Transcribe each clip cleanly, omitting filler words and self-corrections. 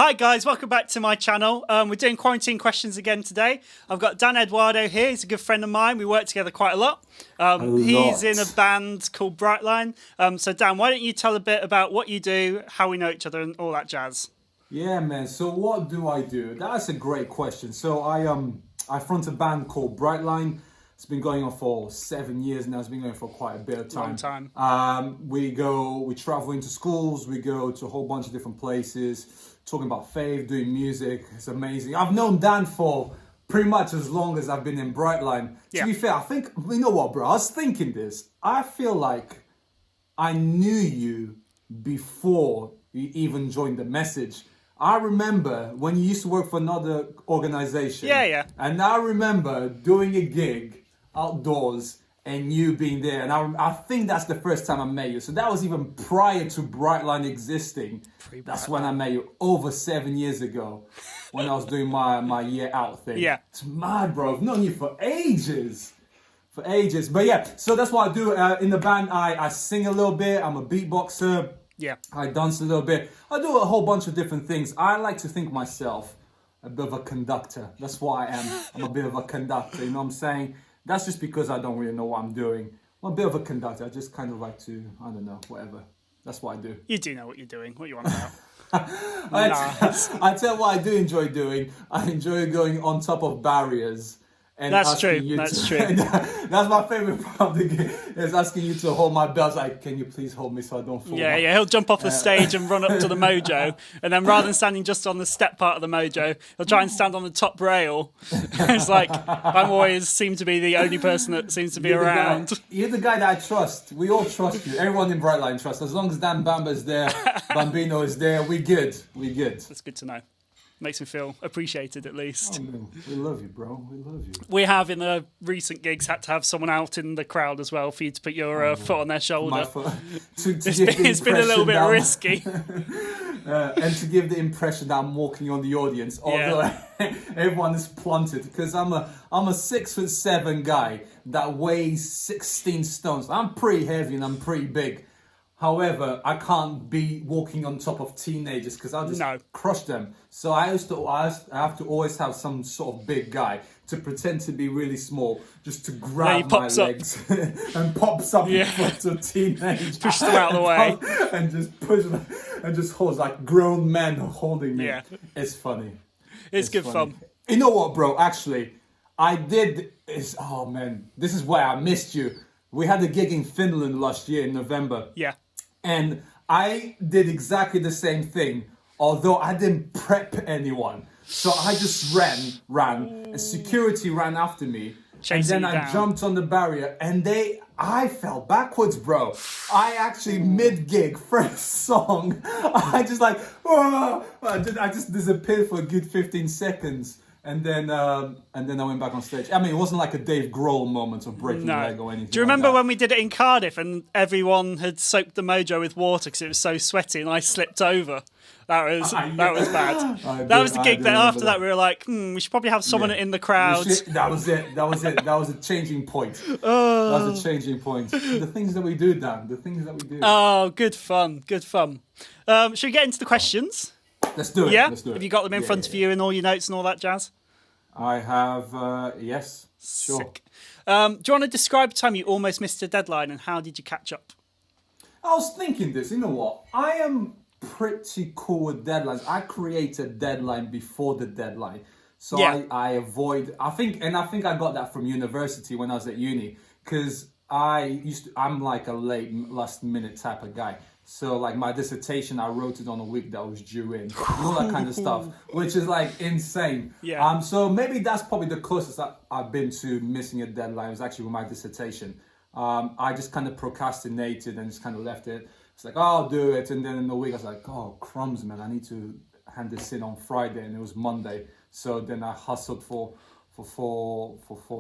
Hi guys, welcome back to my channel. We're doing quarantine questions again today. I've got Dan Eduardo here. He's a good friend of mine. We work together quite a lot. He's in a band called BrightLine. So Dan, why don't you tell a bit about what you do, how we know each other, and all that jazz? Yeah, man. So what do I do? That's a great question. So I front a band called BrightLine. It's been going on for 7 years now. It's been going for quite a bit of time. Long time. We travel into schools. We go to a whole bunch of different places, talking about faith, doing music. It's amazing. I've known Dan for pretty much as long as I've been in BrightLine. To be fair, I think, you know what, bro? I was thinking this. I feel like I knew you before you even joined The Message. I remember when you used to work for another organization. Yeah. And I remember doing a gig outdoors and you being there. And I think that's the first time I met you. So that was even prior to BrightLine existing. That's when I met you over 7 years ago when I was doing my year out thing. Yeah. It's mad, bro. I've known you for ages. But yeah, so that's what I do in the band. I sing a little bit. I'm a beatboxer. Yeah. I dance a little bit. I do a whole bunch of different things. I like to think myself a bit of a conductor. That's what I am. I'm a bit of a conductor, you know what I'm saying? That's just because I don't really know what I'm doing. I'm a bit of a conductor. I just kind of like to, I don't know, whatever. That's what I do. You do know what you're doing. What you want about? I tell you what I do enjoy doing. I enjoy going on top of barriers. And That's true. That's my favorite part of the game, is asking you to hold my belt. Like, can you please hold me so I don't fall? Yeah. He'll jump off the stage and run up to the mojo, and then rather than standing just on the step part of the mojo, he'll try and stand on the top rail. It's like I'm always seem to be the only person that seems to be around. You're the guy that I trust. We all trust you. Everyone in BrightLine trusts. As long as Dan Bamber is there, Bambino is there, we good. That's good to know. Makes me feel appreciated, at least. Oh, man. We love you, bro. We love you. We have, in the recent gigs, had to have someone out in the crowd as well for you to put your foot on their shoulder. It's been a little bit risky. And to give the impression that I'm walking on the audience, although everyone is planted, because I'm a 6'7" guy that weighs 16 stones. I'm pretty heavy and I'm pretty big. However, I can't be walking on top of teenagers because I'll just crush them. So I have to always have some sort of big guy to pretend to be really small, just to grab my legs and pops up in front of teenagers. Push them out of the way. And just push them, and just holds like grown men holding me. Yeah. It's funny. It's good fun. You know what, bro? Actually, oh man, this is why I missed you. We had a gig in Finland last year in November. Yeah. And I did exactly the same thing, although I didn't prep anyone. So I just ran, and security ran after me. Chasing and then I jumped on the barrier, and I fell backwards, bro. I actually, mid-gig, first song, I just disappeared for a good 15 seconds. And then I went back on stage. I mean, it wasn't like a Dave Grohl moment of breaking a leg or anything. Do you remember when we did it in Cardiff and everyone had soaked the mojo with water because it was so sweaty and I slipped over? That was bad. That was the gig that after that we were like, we should probably have someone in the crowd. That was it. That was a changing point. That was a changing point. The things that we do, Dan. The things that we do. Oh, good fun. Should we get into the questions? Let's do it. Yeah? Let's do it. Have you got them in front of you and all your notes and all that jazz? I have, yes. Sure. Sick. Do you want to describe the time you almost missed a deadline and how did you catch up? I was thinking this, you know what? I am pretty cool with deadlines. I create a deadline before the deadline. So I avoid, I think I got that from university when I was at uni, because I'm like a last minute type of guy. So like my dissertation, I wrote it on a week that was due in, all that kind of stuff, which is like insane. Yeah. So maybe that's probably the closest I've been to missing a deadline, was actually with my dissertation. I just kind of procrastinated and just kind of left it. It's like, oh, I'll do it. And then in the week I was like, oh, crumbs, man, I need to hand this in on Friday, and it was Monday. So then I hustled for 4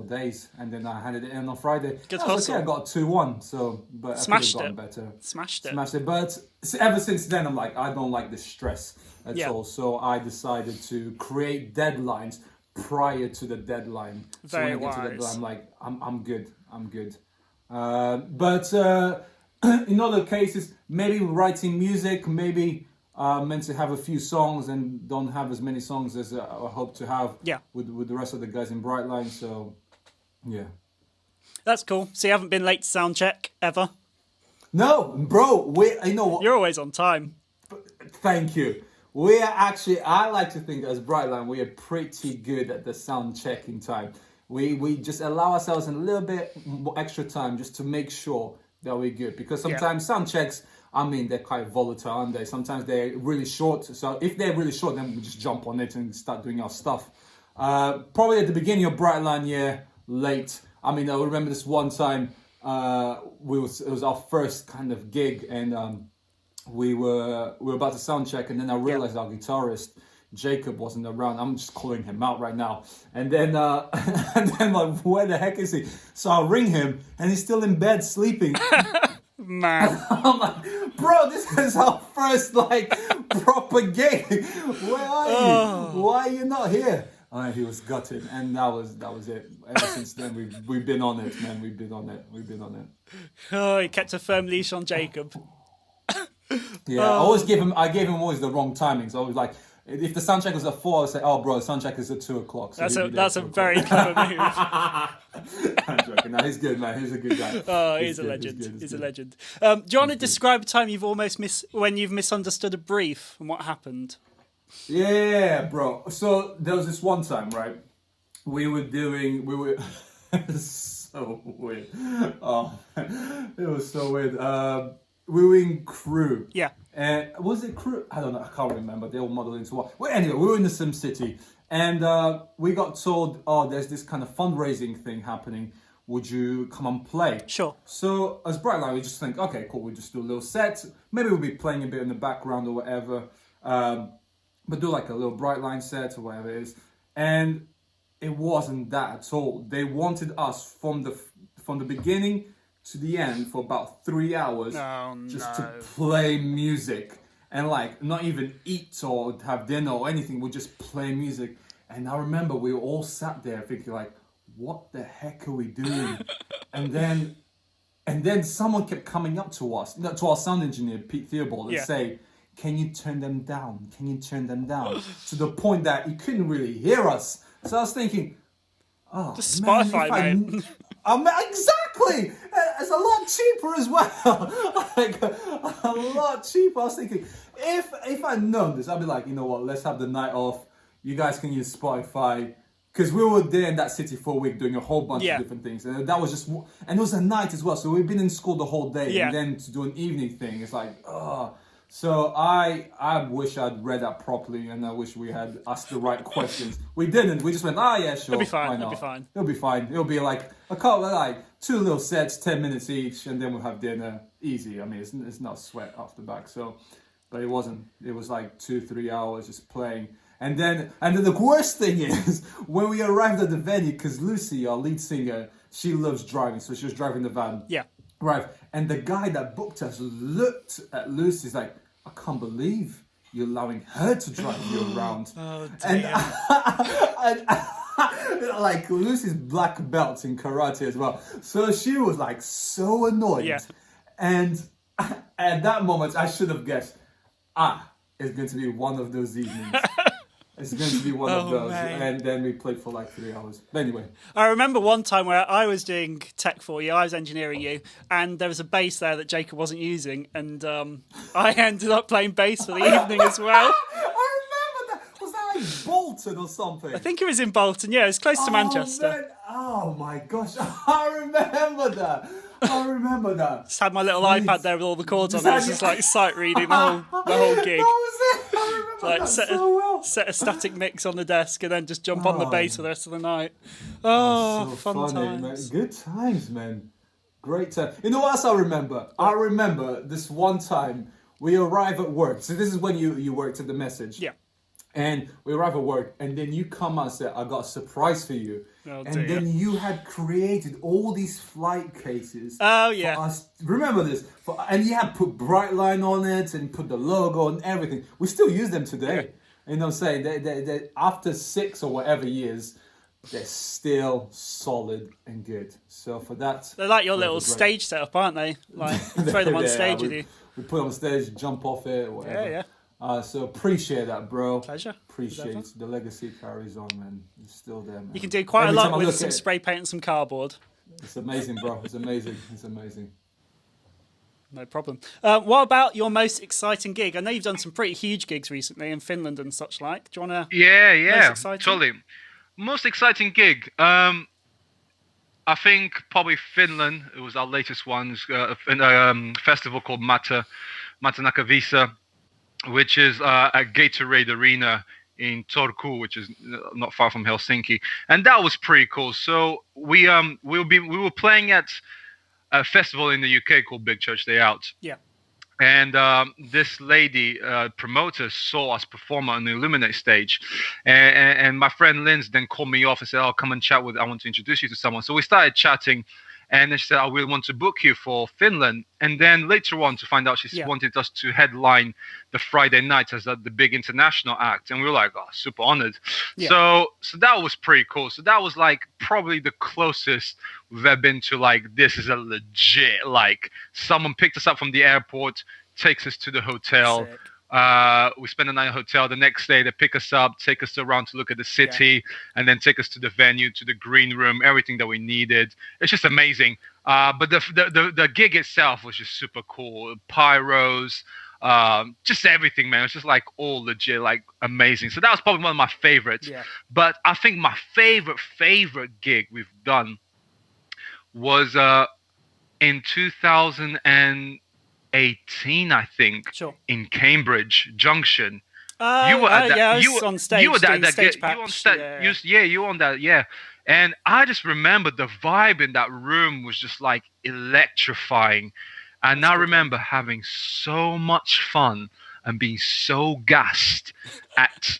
days, and then I handed it in on Friday. Good hustle. I got 2-1, so but Smashed I could have gotten better. Smashed it. But ever since then, I'm like, I don't like this stress at all. So I decided to create deadlines prior to the deadline. Very so when I get to the wise. deadline, I'm like, I'm good. But in other cases, maybe writing music, maybe meant to have a few songs and don't have as many songs as I hope to have with the rest of the guys in BrightLine. So, yeah. That's cool. So you haven't been late to sound check ever? No, bro. You know what? You're always on time. Thank you. We are actually, I like to think as BrightLine, we are pretty good at the sound checking time. We just allow ourselves a little bit more extra time just to make sure that we're good. Because sometimes sound checks, I mean, they're quite volatile, aren't they? Sometimes they're really short. So if they're really short, then we just jump on it and start doing our stuff. Probably at the beginning of BrightLine, late. I mean, I remember this one time, it was our first kind of gig, and we were about to sound check, and then I realized our guitarist Jacob wasn't around. I'm just calling him out right now. And then like, where the heck is he? So I ring him, and he's still in bed sleeping. Man, I'm like, bro, this is our first like proper gig. Where are you? Why are you not here? He was gutted, and that was it. Ever since then, we've been on it, man. We've been on it. Oh, he kept a firm leash on Jacob. I gave him always the wrong timings. I was like, if the sound check was at 4, I would say, "Oh, bro, the sound check is at 2 o'clock." So that's a very clever move. I'm joking. No, he's good, man. He's a good guy. Oh, he's a legend. He's a legend. Do you want to describe a time you've almost when you've misunderstood a brief and what happened? Yeah, bro. So there was this one time, right? We were so weird. Oh, it was so weird. We were in Crew. Yeah. Was it Crew? I don't know. I can't remember. They all modeled into what. Well, anyway, we were in the Sim City, and we got told, "Oh, there's this kind of fundraising thing happening. Would you come and play?" Sure. So as BrightLine, we just think, okay, cool. We just do a little set. Maybe we'll be playing a bit in the background or whatever. But do like a little BrightLine set or whatever it is. And it wasn't that at all. They wanted us from the beginning to the end for about 3 hours just to play music and like not even eat or have dinner or anything. We just play music. And I remember we were all sat there thinking like, what the heck are we doing? and then someone kept coming up to us, to our sound engineer, Pete Theobald, and say, "Can you turn them down? Can you turn them down?" To the point that he couldn't really hear us. So I was thinking, just Spotify, man. Exactly. It's a lot cheaper as well. Like a lot cheaper. I was thinking, if I'd known this, I'd be like, you know what? Let's have the night off. You guys can use Spotify. Because we were there in that city for a week doing a whole bunch of different things. And that was just... And it was a night as well. So we've been in school the whole day. And then to do an evening thing, it's like, So I wish I'd read that properly, and I wish we had asked the right questions. We didn't. We just went, yeah, sure. It'll be fine. Why not? It'll be fine. It'll be like a couple, like 2 little sets, 10 minutes each, and then we'll have dinner. Easy. I mean, it's not sweat off the back. So, but it wasn't. It was like 2-3 hours just playing. And then the worst thing is when we arrived at the venue, because Lucy, our lead singer, she loves driving, so she was driving the van. Yeah. Right. And the guy that booked us looked at Lucy's like, "I can't believe you're allowing her to drive you around." Oh, and like Lucy's black belt in karate as well. So she was like so annoyed. Yeah. And at that moment, I should have guessed, it's going to be one of those evenings. It's going to be one of those. Man. And then we played for like 3 hours. But anyway. I remember one time where I was doing tech for you, I was engineering you, and there was a bass there that Jacob wasn't using, and I ended up playing bass for the evening as well. I remember that. Was that like Bolton or something? I think it was in Bolton, yeah, it was close to Manchester. Man. Oh my gosh, I remember that. Just had my little iPad there with all the chords on it. It was just like sight reading the whole gig. That was it. I remember Like that set a static mix on the desk and then just jump on the bass for the rest of the night. So Fun funny, times. Man. Good times, man. Great time. You know what else I remember? I remember this one time we arrive at work. So this is when you worked at the Message. Yeah. And we arrive at work, and then you come out and say, "I got a surprise for you." And then you had created all these flight cases. Oh, yeah. For us. Remember this? And you had put BrightLine on it and put the logo and everything. We still use them today. You know what I'm saying? They after 6 or whatever years, they're still solid and good. So for that... They're like your little stage setup, aren't they? Like, you throw them on stage with you. We put them on stage, jump off it, or whatever. Yeah. So appreciate that, bro. Pleasure. Appreciate it. The legacy carries on, man. It's still there, man. You can do quite a lot with some spray paint and some cardboard. It's amazing, bro. It's amazing. It's amazing. No problem. What about your most exciting gig? I know you've done some pretty huge gigs recently in Finland and such like. Do you want to? Yeah, totally. Most exciting gig. I think probably Finland. It was our latest one. In a festival called Matanakavisa, which is a Gatorade arena in Turku, which is not far from Helsinki, and that was pretty cool. So we were playing at a festival in the UK called Big Church Day Out. Yeah. And this lady, promoter, saw us perform on the Illuminate stage. And my friend Linz then called me off and said, "Oh, come and chat with, I want to introduce you to someone." So we started chatting. And then she said, "I will want to book you for Finland." And then later on to find out she wanted us to headline the Friday night as the big international act. And we were like, oh, super honored. Yeah. So that was pretty cool. So that was like probably the closest we've ever been to like, this is a legit, like someone picked us up from the airport, takes us to the hotel. Sick. We spend the night in a hotel. The next day, they pick us up, take us around to look at the city, and then take us to the venue, to the green room, everything that we needed. It's just amazing. But the gig itself was just super cool. Pyros, just everything, man. It's just like all legit, like amazing. So that was probably one of my favorites. Yeah. But I think my favorite gig we've done was in 2018, I think, in Cambridge Junction. You were at that. Yeah, you were on stage. You were that. Stage You on stage. You were on that. Yeah. And I just remember the vibe in that room was just like electrifying. And I remember having so much fun and being so gassed at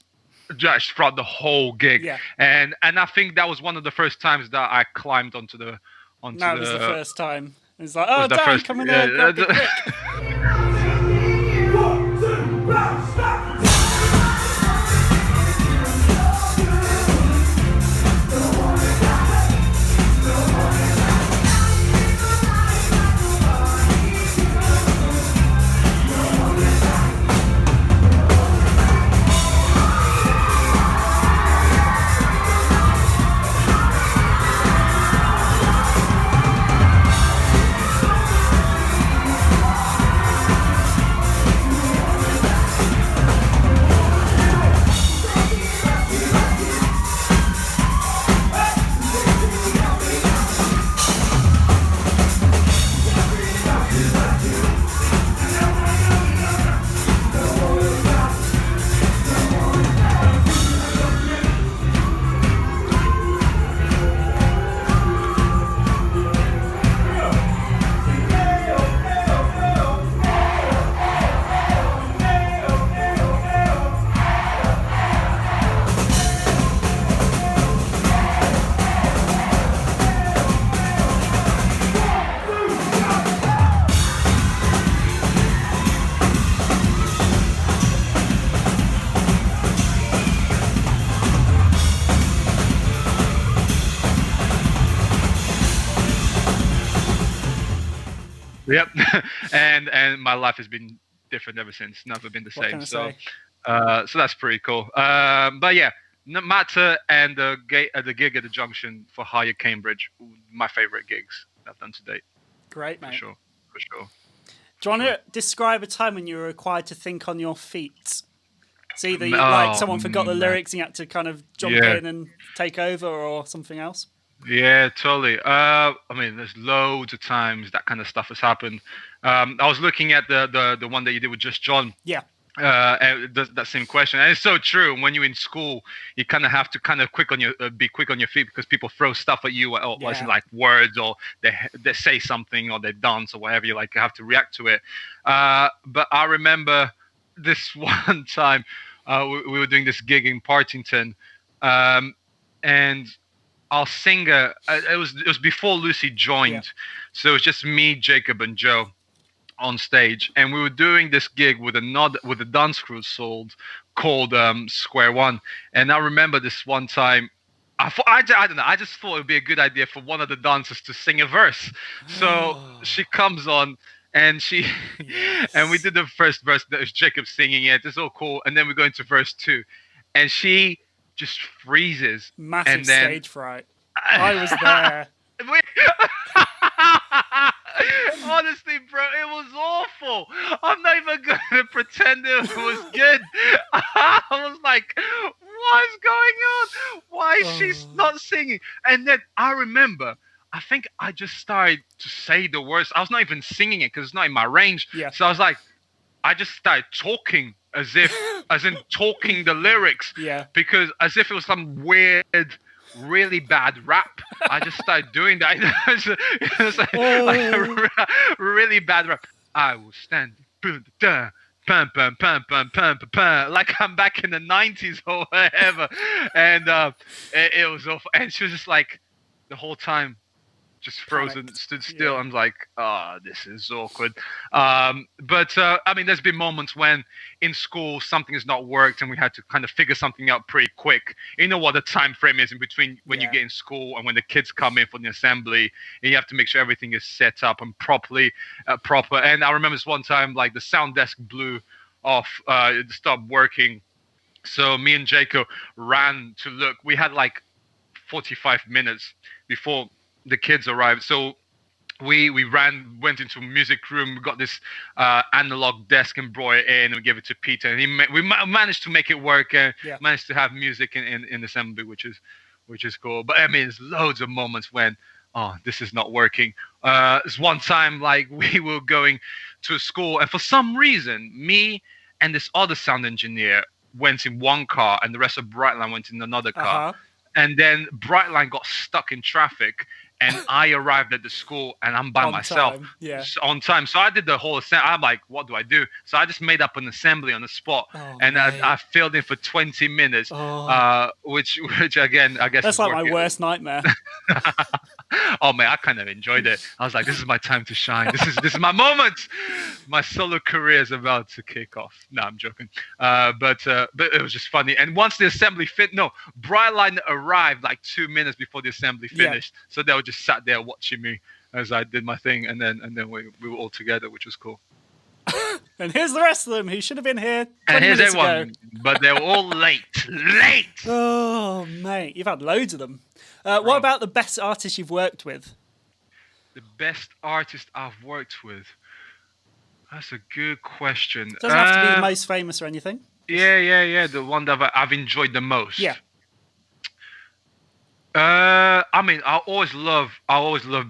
just throughout the whole gig. Yeah. And I think that was one of the first times that I climbed onto the. That was the first time. It's like, oh, Dan, come in there, grab the quick. Yep. and my life has been different ever since. Never been the same. So that's pretty cool. But yeah, Mata and the gig at the Junction for Higher Cambridge, my favorite gigs I've done to date. Great, mate. For sure. Do you want to describe a time when you were required to think on your feet? So either like someone forgot the lyrics and you had to kind of jump in and take over, or something else? Yeah, totally. I mean, there's loads of times that kind of stuff has happened. I was looking at the one that you did with Just John. Yeah. That same question, and it's so true. When you're in school, you kind of have to kind of be quick on your feet, because people throw stuff at you, or like words, or they say something, or they dance, or whatever. You have to react to it. But I remember this one time we were doing this gig in Partington, and our singer, it was before Lucy joined, so it was just me, Jacob, and Joe on stage, and we were doing this gig with a dance crew called Square One. And I remember this one time, I don't know, I just thought it would be a good idea for one of the dancers to sing a verse. So she comes on, and she and we did the first verse. That was Jacob singing it. It's all cool, and then we go into verse 2, and she just freezes. Massive and then, stage fright. I was there. Honestly, bro, it was awful. I'm not even gonna pretend it was good. I was like, what's going on? Why is she not singing? And then I remember, I think I just started to say the words. I was not even singing it because it's not in my range. Yeah. So I was like, I just started talking as in talking the lyrics. Yeah. Because as if it was some weird, really bad rap. I just started doing that. It was like a really bad rap. I will stand. Pum, pum, pum, pum, pum, pum, pum, like I'm back in the 90s or whatever. And it was awful. And she was just like, the whole time, just frozen, stood still. Yeah. I'm like, this is awkward. But I mean, there's been moments when in school something has not worked and we had to kind of figure something out pretty quick. You know what the time frame is in between when you get in school and when the kids come in for the assembly, and you have to make sure everything is set up and proper. And I remember this one time, like the sound desk blew off, it stopped working. So me and Jacob ran to look. We had like 45 minutes before the kids arrived, so we went into a music room. We got this analog desk and brought it in, and we gave it to Peter, and we managed to make it work, and managed to have music in assembly, which is cool. But I mean, there's loads of moments when this is not working. There's one time, like, we were going to a school, and for some reason me and this other sound engineer went in one car and the rest of BrightLine went in another car. And then BrightLine got stuck in traffic, and I arrived at the school, and I'm by myself on time. So I did the whole assembly. I'm like, what do I do? So I just made up an assembly on the spot, and I filled in for 20 minutes, which again, I guess that's like my worst nightmare. Oh man, I kind of enjoyed it. I was like, this is my time to shine. This is my moment. My solo career is about to kick off. No, I'm joking. But it was just funny. And once the assembly BrightLine arrived like 2 minutes before the assembly finished. So they were just sat there watching me as I did my thing, and then we were all together, which was cool. And here's the rest of them who should have been here 20 and here's minutes everyone, ago. But they were all late. Oh, mate, you've had loads of them. What about the best artist you've worked with? The best artist I've worked with? That's a good question. Doesn't have to be the most famous or anything. Yeah. The one that I've enjoyed the most. Yeah. I mean, I always love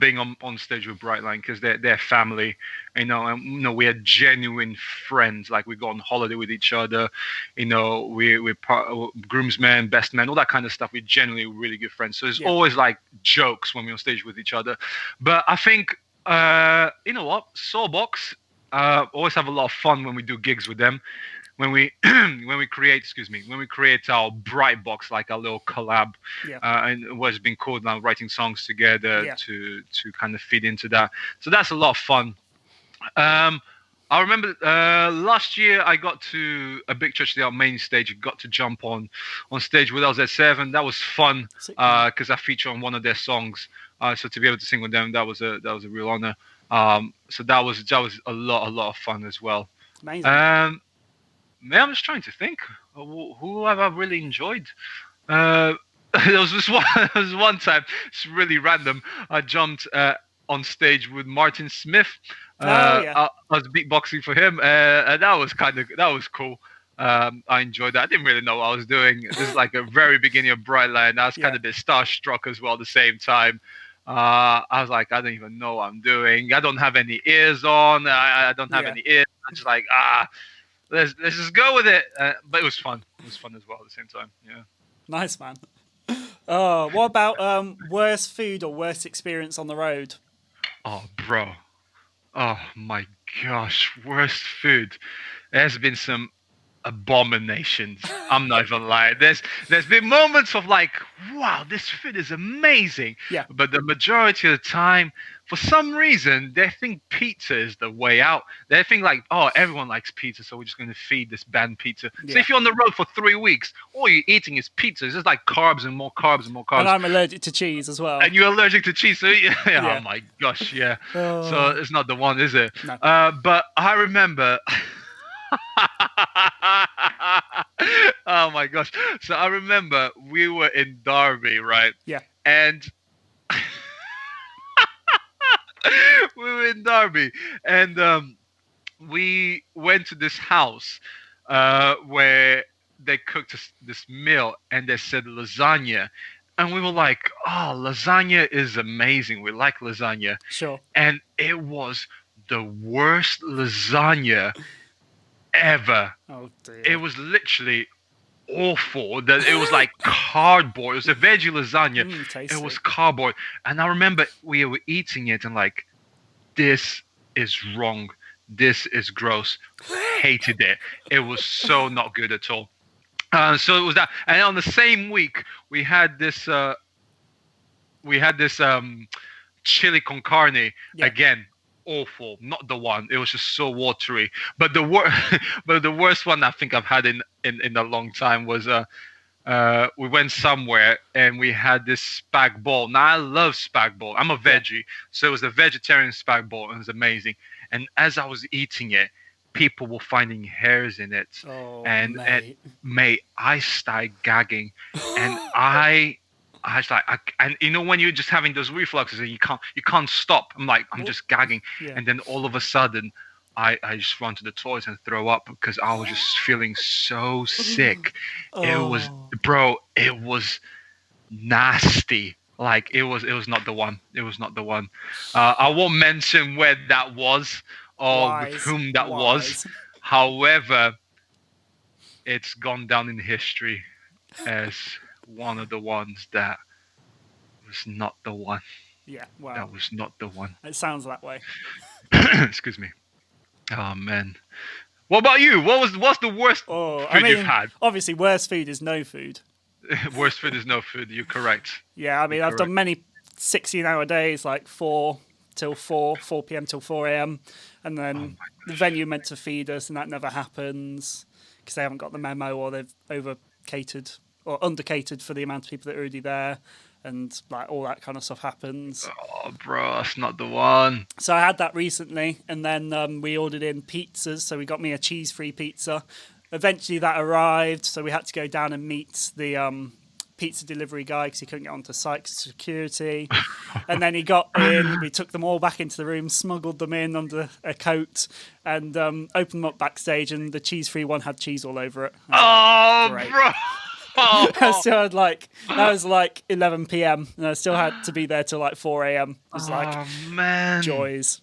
being on stage with BrightLine because they're family, and we are genuine friends. Like, we go on holiday with each other, we're groomsmen, best men, all that kind of stuff. We're genuinely really good friends. So there's always like jokes when we're on stage with each other. But I think you know what, SoulBox, always have a lot of fun when we do gigs with them. When we create our Bright Box, like our little collab, and what's been cool now, writing songs together to kind of feed into that. So that's a lot of fun. I remember last year I got to a big church, our main stage. Got to jump on stage with LZ7. That was fun because I feature on one of their songs. So to be able to sing with them, that was a real honor. So that was a lot of fun as well. Amazing. Man, I'm just trying to think. Who have I really enjoyed? There was one time, it's really random. I jumped on stage with Martin Smith. I was beatboxing for him, and that was cool. I enjoyed that. I didn't really know what I was doing. This is like a very beginning of BrightLine. I was kind of a bit starstruck as well at the same time. I was like, I don't even know what I'm doing. I don't have any ears on. I don't have any ears. I'm just like, let's just go with it. But it was fun. It was fun as well at the same time. Yeah. Nice, man. What about worst food or worst experience on the road? Oh, bro. Oh my gosh, worst food. There's been some abominations. I'm not even lying. There's been moments of like, wow, this food is amazing. Yeah. But the majority of the time, for some reason, they think pizza is the way out. They think like, oh, everyone likes pizza, so we're just going to feed this band pizza. Yeah. So if you're on the road for 3 weeks, all you're eating is pizza. It's just like carbs and more carbs and more carbs. And I'm allergic to cheese as well. And you're allergic to cheese, so yeah. Yeah. Oh my gosh, yeah. Oh. So it's not the one, is it? No. But I remember. Oh my gosh! So I remember we were in Derby, right? Yeah. And we were in Derby, and we went to this house where they cooked this meal, and they said lasagna. And we were like, oh, lasagna is amazing. We like lasagna. Sure. And it was the worst lasagna ever. Oh dear. It was literally awful. That it was like cardboard. It was a veggie lasagna. Tasty. It was cardboard. And I remember we were eating it and like, this is wrong. This is gross. Hated it. It was so not good at all. So it was that. And on the same week, we had this chili con carne. Yeah. Again, awful. Not the one. It was just so watery. But the worst one I think I've had in a long time was we went somewhere and we had this spag bol. Now I love spag bol. I'm a veggie, so it was a vegetarian spag bol, and it was amazing. And as I was eating it, people were finding hairs in it. Oh, and mate. I started gagging, and I was like, and you know when you're just having those refluxes and you can't stop. I'm like, I'm just gagging, Yeah. and then all of a sudden, I just run to the toilet and throw up because I was just feeling so sick. It was, bro, it was nasty. Like it was not the one. It was not the one. I won't mention where that was or with whom that was. However, it's gone down in history as one of the ones that was not the one. Yeah, wow. That was not the one. It sounds that way. Excuse me. Oh man. What about you? What's the worst food you've had? Obviously, worst food is no food. Worst food is no food. You're correct. Yeah, I mean, I've done many 16-hour days, like 4 till 4 p.m. till 4 a.m. And then the venue meant to feed us, and that never happens because they haven't got the memo, or they've over-catered or under-catered for the amount of people that are already there. And like all that kind of stuff happens. Oh, bro, that's not the one. So I had that recently, and then we ordered in pizzas. So we got me a cheese-free pizza. Eventually that arrived, so we had to go down and meet the pizza delivery guy because he couldn't get onto site because of security. And then he got in, we took them all back into the room, smuggled them in under a coat, and opened them up backstage, and the cheese-free one had cheese all over it. Oh, Great. bro. I still had that was like 11 p.m. and I still had to be there till like 4 a.m. It was like, man, joys.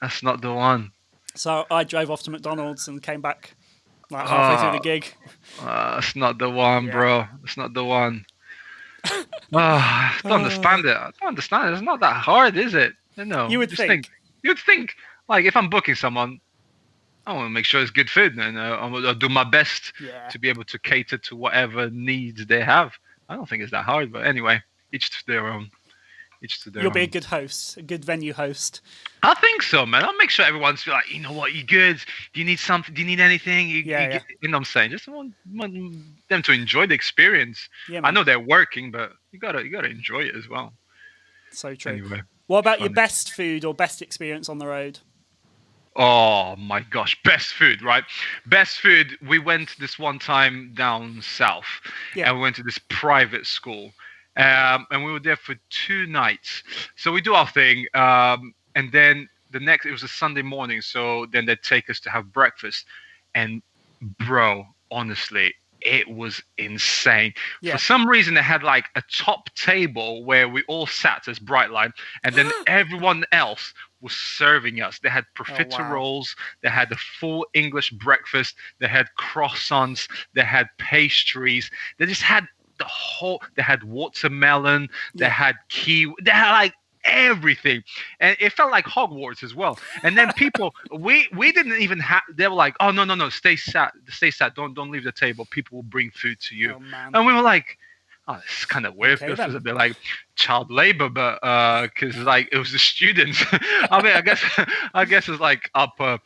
That's not the one. So I drove off to McDonald's and came back like halfway through the gig. That's not the one, bro. It's not the one. I don't understand it. I don't understand it. It's not that hard, is it? No. You would think. You'd think, like, if I'm booking someone, I want to make sure it's good food, and I'll do my best to be able to cater to whatever needs they have. I don't think it's that hard, but anyway, each to their own. You'll be a good host, a good venue host. I think so, man. I'll make sure everyone's like, you know what, you're good. Do you need something? Do you need anything? You know what I'm saying? Just want them to enjoy the experience. Yeah, I know they're working, but you gotta enjoy it as well. So true. Anyway, what about your best food or best experience on the road? Oh my gosh, best food, right? Best food. We went this one time down south, and we went to this private school, and we were there for 2 nights. So we do our thing, and then it was a Sunday morning. So then they take us to have breakfast, and bro, honestly, it was insane. For some reason, they had like a top table where we all sat as BrightLine, and then everyone else was serving us. They had profiteroles, they had the full English breakfast, they had croissants, they had pastries, they just had they had watermelon, they had kiwi, they had like everything, and it felt like Hogwarts as well. And then people, we didn't even have. They were like, "Oh no, stay sat, don't leave the table. People will bring food to you." Oh, man. And we were like, "Oh, this is kind of weird. Okay, this was a bit like child labor, but because like it was the students. I mean, I guess it's like upper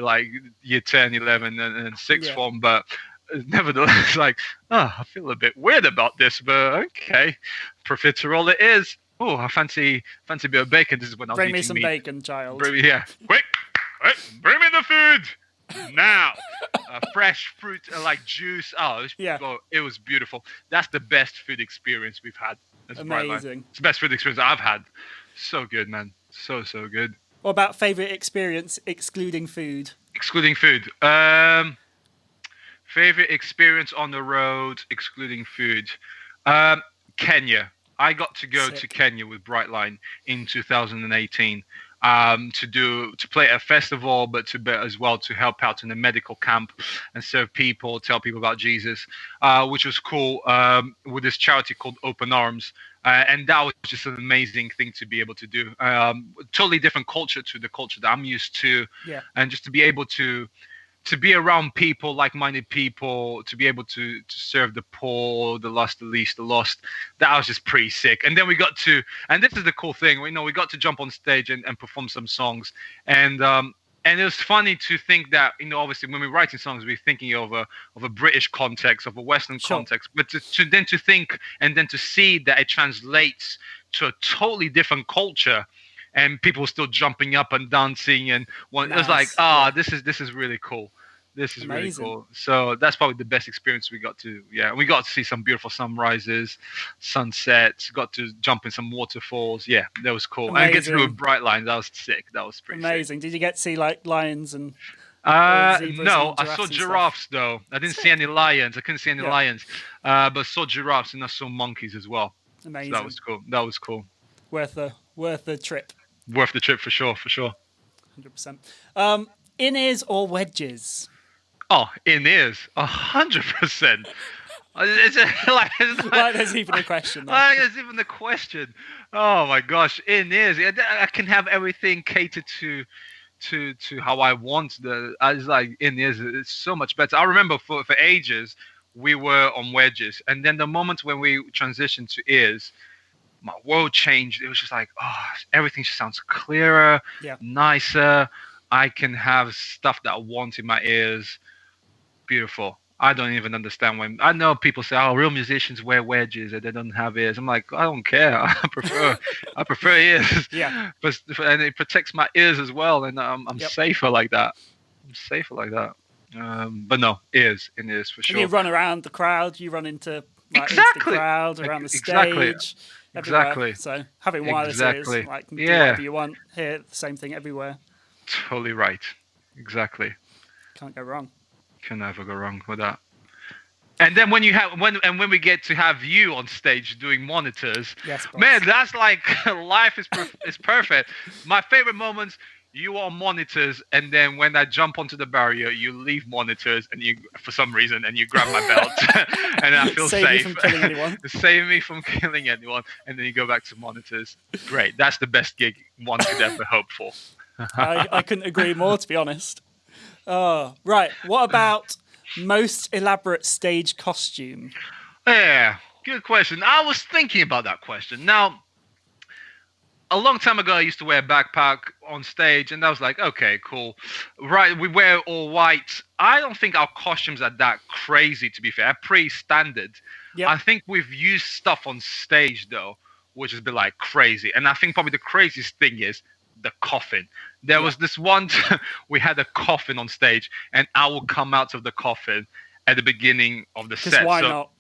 like year 10, 11, and sixth form, but." Nevertheless, like, oh, I feel a bit weird about this, but okay, profiterole it is. Oh, I fancy a bit of bacon. This is when I was Bring eating me some meat. bacon, child. Yeah, quick, bring me the food now. Fresh fruit, like juice. Oh, it was beautiful. That's the best food experience we've had. Amazing. It's the best food experience I've had. So good, man. So good. What about favorite experience excluding food? Excluding food. Favorite experience on the road, excluding food. Kenya. I got to go to Kenya with BrightLine in 2018 to play at a festival, but as well to help out in a medical camp and serve people, tell people about Jesus, which was cool, with this charity called Open Arms. And that was just an amazing thing to be able to do. Totally different culture to the culture that I'm used to. Yeah. And just to be able to be around people, like-minded people, to be able to serve the poor, the lost, the least, the lost, that was just pretty sick. And then we got to, and this is the cool thing, we got to jump on stage and perform some songs. And it was funny to think that, obviously when we're writing songs, we're thinking of a British context, of a Western context, but to think and then to see that it translates to a totally different culture. And people still jumping up and dancing, and it was like, this is really cool. This is amazing. Really cool. So that's probably the best experience we got to. Yeah, we got to see some beautiful sunrises, sunsets. Got to jump in some waterfalls. Yeah, that was cool. Amazing. And get to do a BrightLine. That was sick. That was pretty amazing. Sick. Did you get to see like lions and? No, I saw giraffes though. I didn't see any lions. I couldn't see any lions, but saw giraffes and I saw monkeys as well. Amazing. So that was cool. That was cool. Worth the trip. Worth the trip for sure. 100%. InEars or Wedges? Oh, InEars, 100%. Like there's even a question. There's even a question. Oh my gosh, InEars. I can have everything catered to how I want. I was like InEars. It's so much better. I remember for ages we were on Wedges, and then the moment when we transitioned to ears, my world changed. It was just like, everything just sounds clearer, nicer. I can have stuff that I want in my ears. Beautiful. I don't even understand when I know people say, real musicians wear wedges and they don't have ears. I'm like, I don't care. I prefer ears. Yeah. And it protects my ears as well, and I'm safer like that. But no, ears for sure. And you run around the crowd. You run into into the crowd, around the stage. Everywhere. So having wireless ears, like do whatever you want, hear the same thing everywhere. Totally right. Exactly. Can't go wrong. Can never go wrong with that. And then when we get to have you on stage doing monitors, man, that's like life is perfect. My favorite moments. You are on monitors, and then when I jump onto the barrier, you leave monitors, and you, for some reason, and you grab my belt, and I feel safe. Save me from killing anyone. Save me from killing anyone, and then you go back to monitors. Great, that's the best gig one could ever hope for. I couldn't agree more, to be honest. Right, what about most elaborate stage costume? Yeah, good question. I was thinking about that question. Now, a long time ago, I used to wear a backpack on stage, and I was like, okay, cool. Right, we wear all white. I don't think our costumes are that crazy, to be fair. Pretty standard. Yep. I think we've used stuff on stage, though, which has been like crazy. And I think probably the craziest thing is the coffin. There was this one, we had a coffin on stage, and I will come out of the coffin at the beginning of the set. Why not?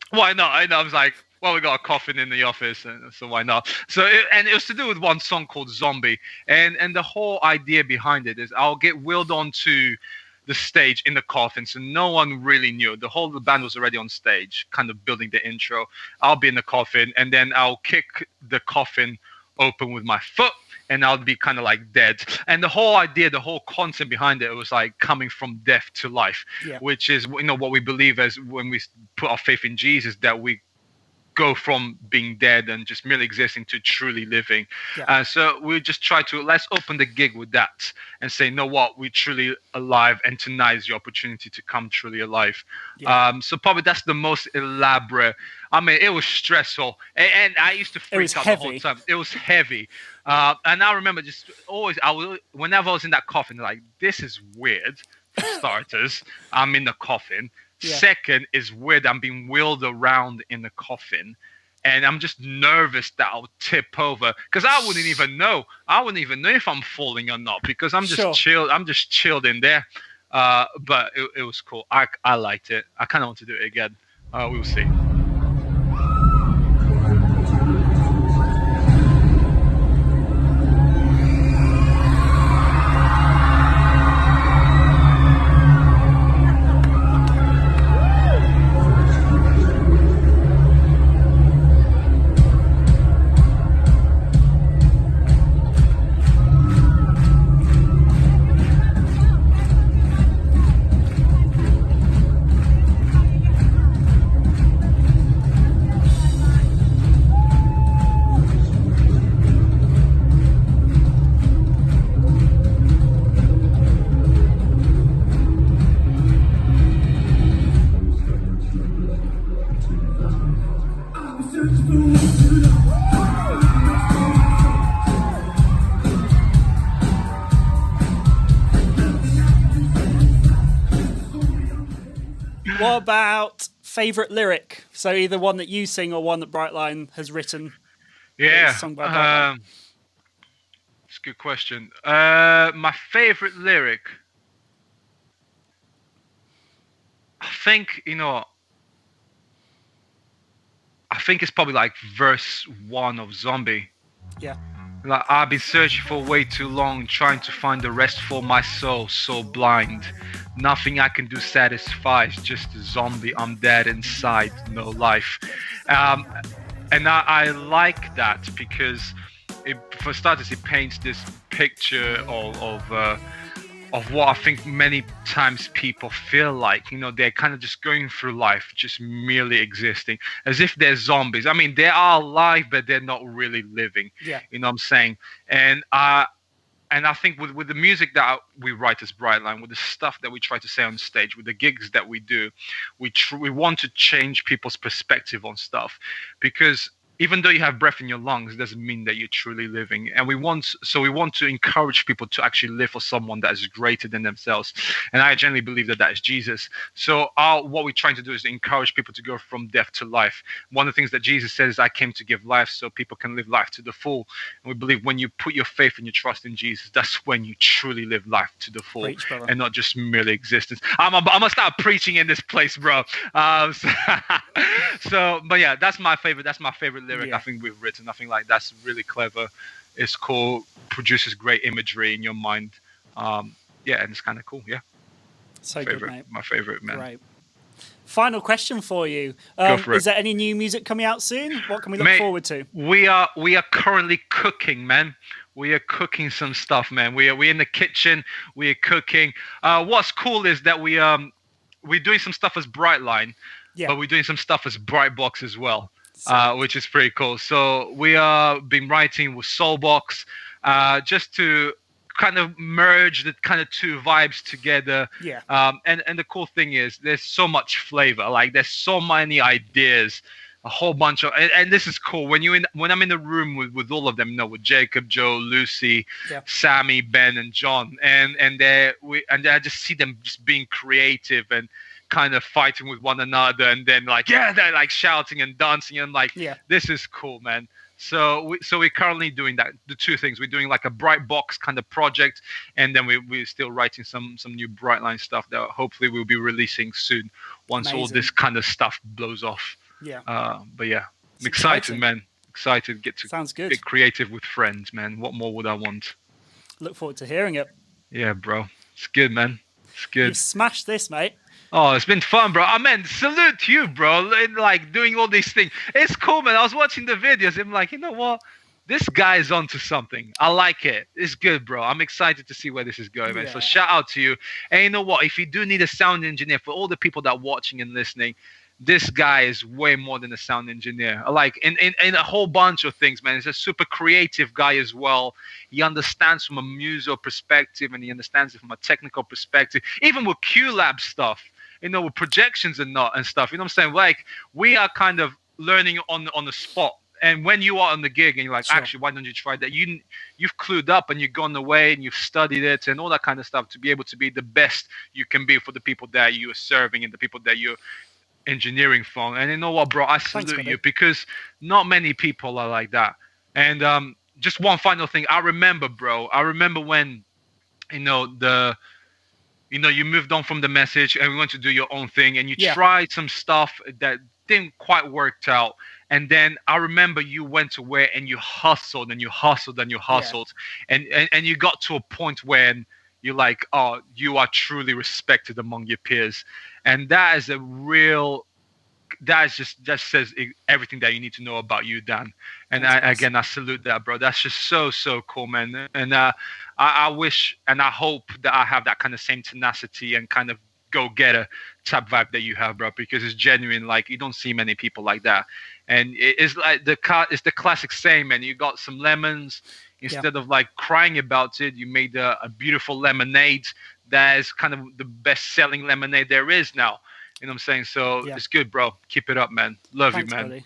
Why not? I was like, well, we got a coffin in the office, so why not? So, it was to do with one song called Zombie. And the whole idea behind it is I'll get wheeled onto the stage in the coffin, so no one really knew. The band was already on stage, kind of building the intro. I'll be in the coffin, and then I'll kick the coffin open with my foot, and I'll be kind of like dead. And the whole idea, the whole concept behind it was like coming from death to life, which is what we believe as when we put our faith in Jesus, that we go from being dead and just merely existing to truly living. Yeah. So we just try to, let's open the gig with that and say, you know what, we're truly alive, and tonight is your opportunity to come truly alive. Yeah. So probably that's the most elaborate. I mean, it was stressful, and I used to freak out the whole time. It was heavy. And I remember just always, whenever I was in that coffin, like, this is weird. For starters, I'm in the coffin. Yeah. Second, is weird, I'm being wheeled around in the coffin, and I'm just nervous that I'll tip over, because I wouldn't even know. I wouldn't even know if I'm falling or not, because I'm just chilled. I'm just chilled in there. But it was cool. I liked it. I kind of want to do it again. We'll see. What about favourite lyric? So either one that you sing or one that BrightLine has written. Yeah. Sung by BrightLine. It's a good question. My favourite lyric, I think, I think it's probably like verse 1 of Zombie. Yeah. Like, I've been searching for way too long, trying to find the rest for my soul, so blind. Nothing I can do satisfies, just a zombie, I'm dead inside, no life. And I like that because, for starters, it paints this picture of what I think many times people feel like. They're kind of just going through life, just merely existing, as if they're zombies. I mean, they are alive, but they're not really living. Yeah. You know what I'm saying? And I think with the music that we write as BrightLine, with the stuff that we try to say on stage, with the gigs that we do, we want to change people's perspective on stuff, because even though you have breath in your lungs, it doesn't mean that you're truly living. And we want to encourage people to actually live for someone that is greater than themselves. And I genuinely believe that is Jesus. So what we're trying to do is encourage people to go from death to life. One of the things that Jesus says is, I came to give life so people can live life to the full. And we believe when you put your faith and your trust in Jesus, that's when you truly live life to the full. Preach, and not just merely existence. I'm gonna start preaching in this place, bro. But yeah, that's my favorite lyric. Yeah. I think we've written. I think like that's really clever. It's cool, produces great imagery in your mind. And it's kind of cool. Yeah. So good, mate. My favorite, man. Right. Final question for you. Go for it. Is there any new music coming out soon? What can we look forward to? We are currently cooking, man. We are cooking some stuff, man. We're in the kitchen. We are cooking. What's cool is that we're doing some stuff as BrightLine, but we're doing some stuff as Brightbox as well. Which is pretty cool. So we are been writing with SoulBox, just to kind of merge the kind of two vibes together. Yeah. And the cool thing is there's so much flavor. Like, there's so many ideas, a whole bunch of, and this is cool when I'm in the room with all of them, with Jacob, Joe, Lucy, Sammy, Ben, and John, and I just see them just being creative and kind of fighting with one another, and then they're like shouting and dancing, and I'm like, this is cool, man. So we're currently doing that, the two things. We're doing like a Brightbox kind of project, and then we're still writing some new BrightLine stuff that hopefully we'll be releasing soon once all this kind of stuff blows off. But yeah, I'm excited, man. Excited to Sounds good. Get creative with friends, man. What more would I want? Look forward to hearing it. Yeah, bro. It's good, man. It's good. You've smashed this, mate. Oh, it's been fun, bro. I mean, salute to you, bro. Like, doing all these things. It's cool, man. I was watching the videos. I'm like, you know what? This guy is onto something. I like it. It's good, bro. I'm excited to see where this is going, man. So shout out to you. And you know what? If you do need a sound engineer, for all the people that are watching and listening, this guy is way more than a sound engineer. Like in a whole bunch of things, man. He's a super creative guy as well. He understands from a musical perspective, and he understands it from a technical perspective, even with QLab stuff, you know, with projections and stuff. You know what I'm saying? Like, we are kind of learning on the spot. And when you are on the gig and you're like, actually, why don't you try that? You've clued up and you've gone away and you've studied it and all that kind of stuff to be able to be the best you can be for the people that you are serving and the people that you're engineering from. And you know what, bro? I salute you, because not many people are like that. And just one final thing. I remember when, you know, you moved on from the message and we went to do your own thing, and you tried some stuff that didn't quite work out. And then I remember you went away and you hustled and you hustled and you hustled. And you got to a point when you're like, oh, you are truly respected among your peers. And that is just says everything that you need to know about you, Dan. And again, I salute that, bro. That's just so cool, man. And I wish and I hope that I have that kind of same tenacity and kind of go-getter type vibe that you have, bro, because it's genuine. Like, you don't see many people like that. And it's like it's the classic saying, man. You got some lemons. Instead of like crying about it, you made a beautiful lemonade that is kind of the best-selling lemonade there is now. You know what I'm saying? So it's good, bro. Keep it up, man. Thanks, you, man. Buddy.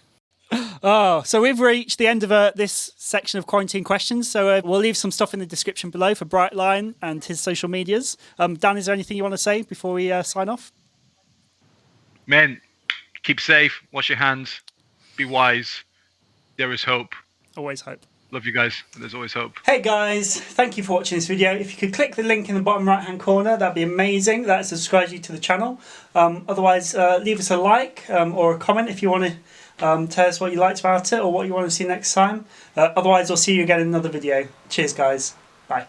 Oh, so we've reached the end of this section of quarantine questions. So we'll leave some stuff in the description below for BrightLine and his social medias. Dan, is there anything you want to say before we sign off? Man, keep safe. Wash your hands. Be wise. There is hope. Always hope. Love you guys. There's always hope. Hey guys, thank you for watching this video. If you could click the link in the bottom right hand corner, that'd be amazing. That subscribes you to the channel. Otherwise, leave us a like or a comment if you want to tell us what you liked about it or what you want to see next time. Otherwise, I'll see you again in another video. Cheers guys. Bye.